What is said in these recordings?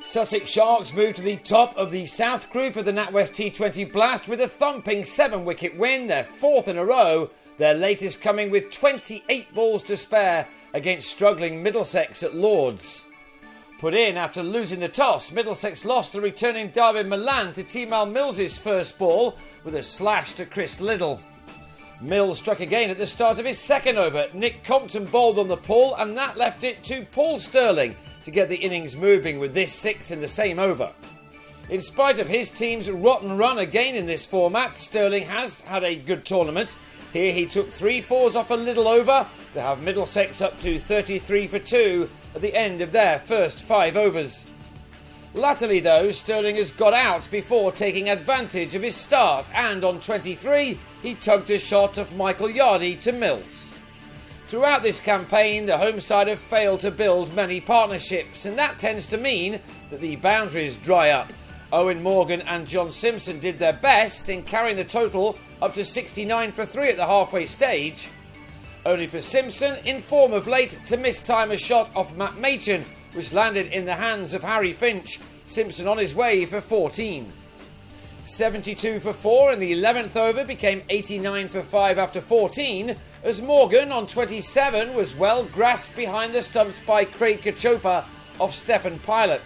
Sussex Sharks moved to the top of the South Group of the NatWest T20 Blast with a thumping 7-wicket win, their fourth in a row, their latest coming with 28 balls to spare against struggling Middlesex at Lord's. Put in after losing the toss, Middlesex lost the returning Derby Milan to Tymal Mills' first ball with a slash to Chris Liddle. Mills struck again at the start of his second over. Nick Compton bowled on the pull, and that left it to Paul Sterling to get the innings moving with this sixth in the same over. In spite of his team's rotten run again in this format, Sterling has had a good tournament. Here he took 3 fours off a Liddle over to have Middlesex up to 33 for 2 at the end of their first 5 overs. Latterly though, Sterling has got out before taking advantage of his start, and on 23 he tugged a shot off Michael Yardie to Mills. Throughout this campaign, the home side have failed to build many partnerships, and that tends to mean that the boundaries dry up. Owen Morgan and John Simpson did their best in carrying the total up to 69 for 3 at the halfway stage, only for Simpson, in form of late, to mistime a shot off Matt Machin, which landed in the hands of Harry Finch. Simpson on his way for 14. 72 for 4 in the 11th over became 89 for 5 after 14, as Morgan on 27 was well grasped behind the stumps by Craig Kachopa off Stephen Pilot.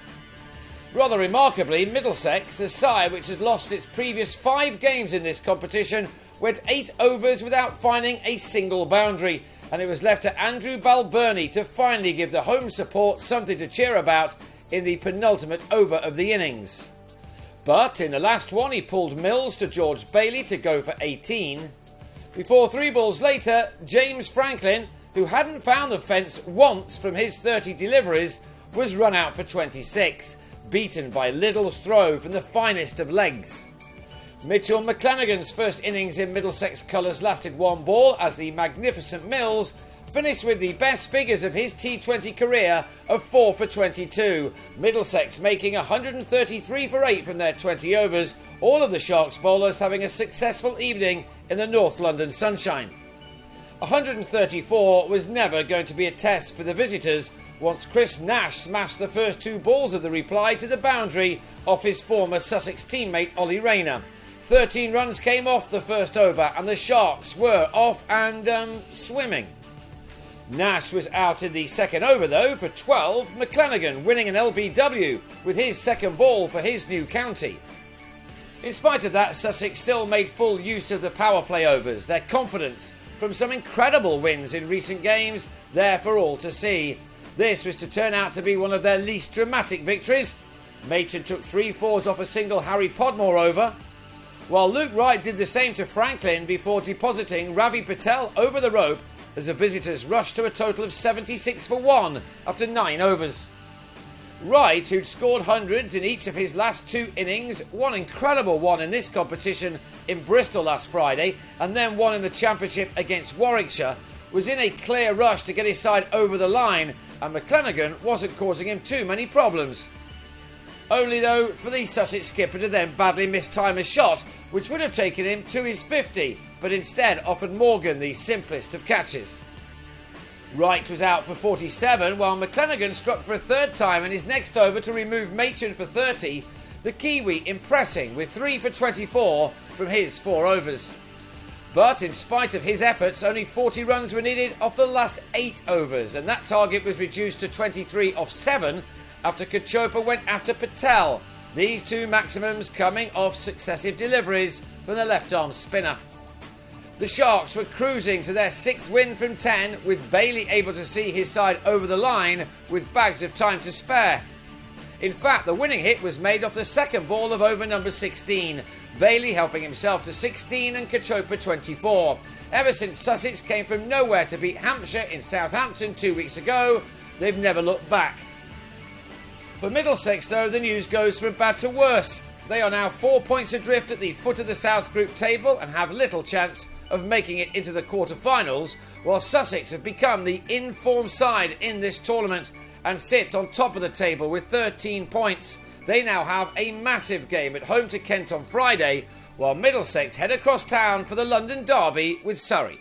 Rather remarkably, Middlesex, a side which had lost its previous 5 games in this competition, went 8 overs without finding a single boundary, and it was left to Andrew Balbirnie to finally give the home support something to cheer about in the penultimate over of the innings. But in the last one he pulled Mills to George Bailey to go for 18, before 3 balls later James Franklin, who hadn't found the fence once from his 30 deliveries, was run out for 26, beaten by Liddle's throw from the finest of legs. Mitchell McClenaghan's first innings in Middlesex colours lasted 1 ball as the magnificent Mills finished with the best figures of his T20 career of 4 for 22, Middlesex making 133 for 8 from their 20 overs, all of the Sharks bowlers having a successful evening in the North London sunshine. 134 was never going to be a test for the visitors once Chris Nash smashed the first 2 balls of the reply to the boundary off his former Sussex teammate Ollie Rayner. 13 runs came off the first over and the Sharks were off and swimming. Nash was out in the second over though for 12, McClenaghan winning an LBW with his second ball for his new county. In spite of that, Sussex still made full use of the power play overs, their confidence from some incredible wins in recent games there for all to see. This was to turn out to be one of their least dramatic victories. Machin took 3 fours off a single Harry Podmore over, while Luke Wright did the same to Franklin before depositing Ravi Patel over the rope as the visitors rushed to a total of 76 for 1 after 9 overs. Wright, who'd scored hundreds in each of his last 2 innings, one incredible one in this competition in Bristol last Friday and then one in the Championship against Warwickshire, was in a clear rush to get his side over the line, and McClenaghan wasn't causing him too many problems. Only though for the Sussex skipper to then badly mistime a shot which would have taken him to his 50, but instead offered Morgan the simplest of catches. Wright was out for 47 while McClenaghan struck for a 3rd time in his next over to remove Machin for 30, the Kiwi impressing with 3 for 24 from his 4 overs. But in spite of his efforts, only 40 runs were needed off the last 8 overs, and that target was reduced to 23 off 7 after Kachopa went after Patel, these 2 maximums coming off successive deliveries from the left-arm spinner. The Sharks were cruising to their 6th win from 10, with Bailey able to see his side over the line with bags of time to spare. In fact, the winning hit was made off the second ball of over number 16, Bailey helping himself to 16 and Kachopa 24. Ever since Sussex came from nowhere to beat Hampshire in Southampton 2 weeks ago, they've never looked back. For Middlesex though, the news goes from bad to worse. They are now 4 points adrift at the foot of the South Group table and have little chance of making it into the quarter-finals, while Sussex have become the in-form side in this tournament and sit on top of the table with 13 points. They now have a massive game at home to Kent on Friday, while Middlesex head across town for the London derby with Surrey.